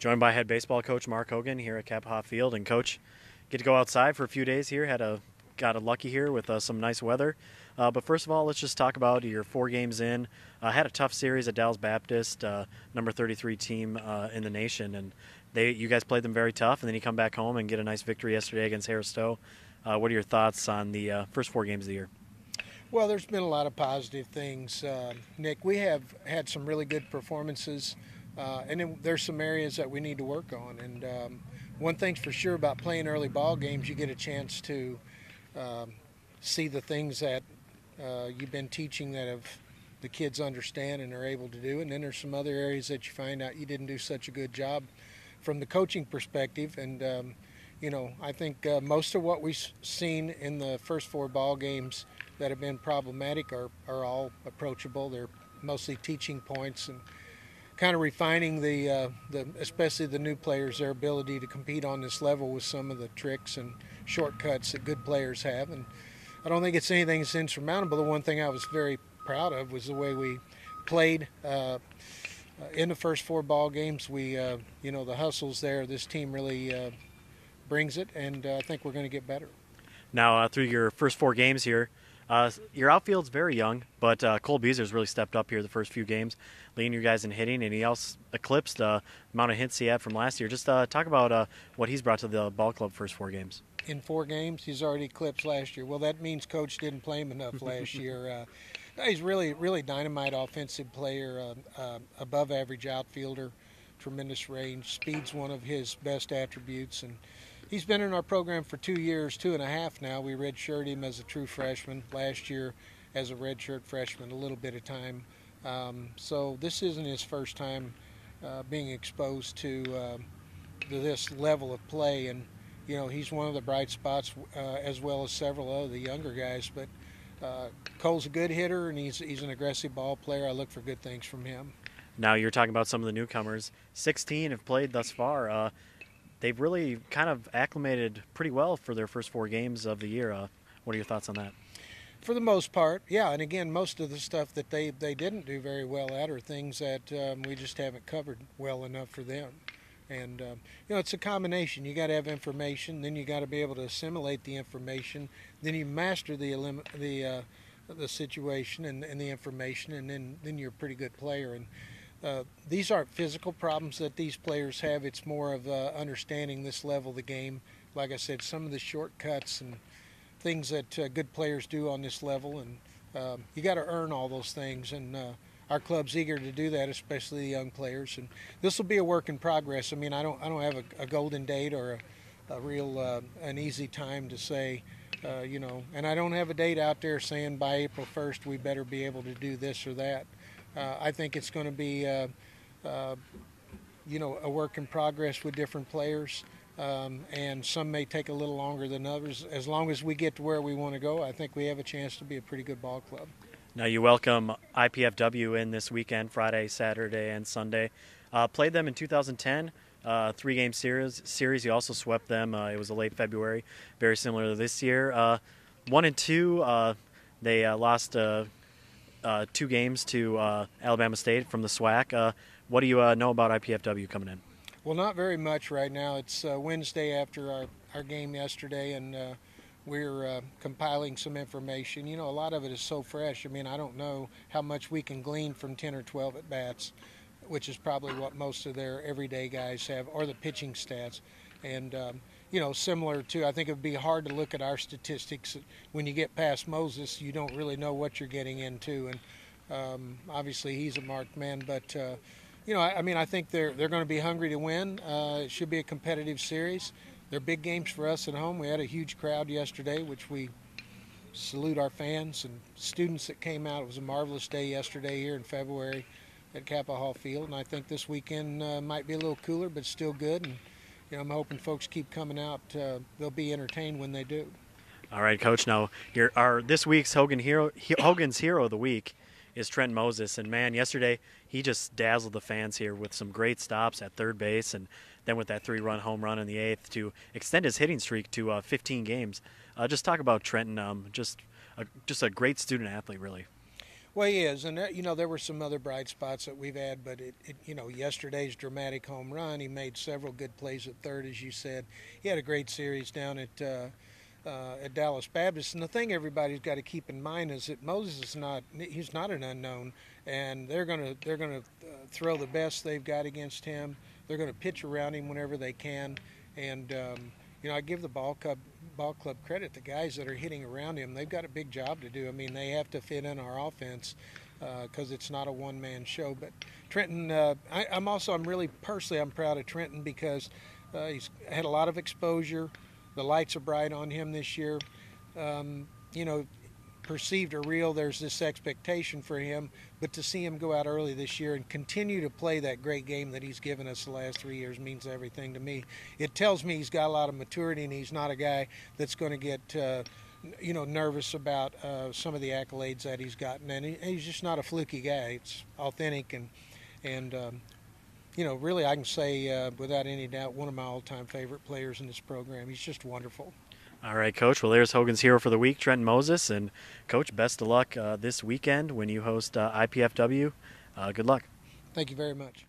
Joined by head baseball coach Mark Hogan here at Kappaha Field. And coach, get to go outside for a few days here. Got lucky here with some nice weather. But first of all, let's just talk about your 4 games in. Had a tough series at Dallas Baptist, number 33 team in the nation, and you guys played them very tough. And then you come back home and get a nice victory yesterday against Harris Stowe. What are your thoughts on the first 4 games of the year? Well, there's been a lot of positive things, Nick. We have had some really good performances, and then there's some areas that we need to work on. And one thing's for sure about playing early ball games, you get a chance to see the things that you've been teaching that the kids understand and are able to do. And then there's some other areas that you find out you didn't do such a good job from the coaching perspective. And I think most of what we've seen in the first 4 ball games that have been problematic are all approachable. They're mostly teaching points and kind of refining especially the new players, their ability to compete on this level with some of the tricks and shortcuts that good players have. And I don't think it's anything that's insurmountable. The one thing I was very proud of was the way we played in the first 4 ball games. The hustle's there. This team really brings it, and I think we're going to get better. Now, through your first 4 games here, your outfield's very young, but Cole Beezer's really stepped up here the first few games, leading you guys in hitting, and he also eclipsed the amount of hits he had from last year. Just talk about what he's brought to the ball club first 4 games. In 4 games, he's already eclipsed last year. Well, that means Coach didn't play him enough last year. He's really dynamite offensive player, above average outfielder, tremendous range. Speed's one of his best attributes, and he's been in our program for 2 years, 2.5 now. We redshirted him as a true freshman last year as a redshirt freshman, a little bit of time. So this isn't his first time being exposed to this level of play, and he's one of the bright spots as well as several of the younger guys. But Cole's a good hitter, and he's an aggressive ball player. I look for good things from him. Now, you're talking about some of the newcomers. 16 have played thus far. They've really kind of acclimated pretty well for their first 4 games of the year. What are your thoughts on that? For the most part, yeah. And again, most of the stuff that they didn't do very well at are things that we just haven't covered well enough for them. And it's a combination. You got to have information, then you got to be able to assimilate the information, then you master the situation and the information, and then you're a pretty good player. And these aren't physical problems that these players have. It's more of understanding this level of the game. Like I said, some of the shortcuts and things that good players do on this level, and you got to earn all those things. And our club's eager to do that, especially the young players. And this will be a work in progress. I mean, I don't have a golden date or a real an easy time to say, and I don't have a date out there saying by April 1st we better be able to do this or that. I think it's going to be, a work in progress with different players, and some may take a little longer than others. As long as we get to where we want to go, I think we have a chance to be a pretty good ball club. Now, you welcome IPFW in this weekend, Friday, Saturday, and Sunday. Played them in 2010, 3-game series. You also swept them. It was a late February, very similar to this year. 1 and 2, they lost 2 games to Alabama State from the SWAC. What do you know about IPFW coming in? Well, not very much right now. It's Wednesday after our game yesterday, and we're compiling some information. A lot of it is so fresh. I mean, I don't know how much we can glean from 10 or 12 at-bats, which is probably what most of their everyday guys have, or the pitching stats. And, similar to, I think it would be hard to look at our statistics. When you get past Moses, you don't really know what you're getting into. And obviously he's a marked man, but, I think they're going to be hungry to win. It should be a competitive series. They're big games for us at home. We had a huge crowd yesterday, which we salute our fans and students that came out. It was a marvelous day yesterday here in February at Kappaha Field, and I think this weekend might be a little cooler, but still good. And I'm hoping folks keep coming out. They'll be entertained when they do. All right, Coach. Now, this week's Hogan's Hero of the Week is Trent Moses, and man, yesterday he just dazzled the fans here with some great stops at third base, and then with that 3-run home run in the 8th to extend his hitting streak to 15 games. Just talk about Trenton, just a great student athlete, really. Well, he is, and there were some other bright spots that we've had, but yesterday's dramatic home run, he made several good plays at third, as you said. He had a great series down at Dallas Baptist, and the thing everybody's got to keep in mind is that Moses he's not an unknown, and they're gonna throw the best they've got against him. They're going to pitch around him whenever they can, and I give the ball club credit. The guys that are hitting around him, they've got a big job to do. I mean, they have to fit in our offense because it's not a one-man show. But Trenton, I'm really personally I'm proud of Trenton because he's had a lot of exposure. The lights are bright on him this year. You know, perceived or real, there's this expectation for him, but to see him go out early this year and continue to play that great game that he's given us the last 3 years means everything to me. It tells me he's got a lot of maturity and he's not a guy that's going to get nervous about some of the accolades that he's gotten, and he's just not a fluky guy. It's authentic and really I can say without any doubt one of my all-time favorite players in this program. He's just wonderful. All right, Coach. Well, there's Hogan's hero for the week, Trenton Moses. And, Coach, best of luck this weekend when you host IPFW. Good luck. Thank you very much.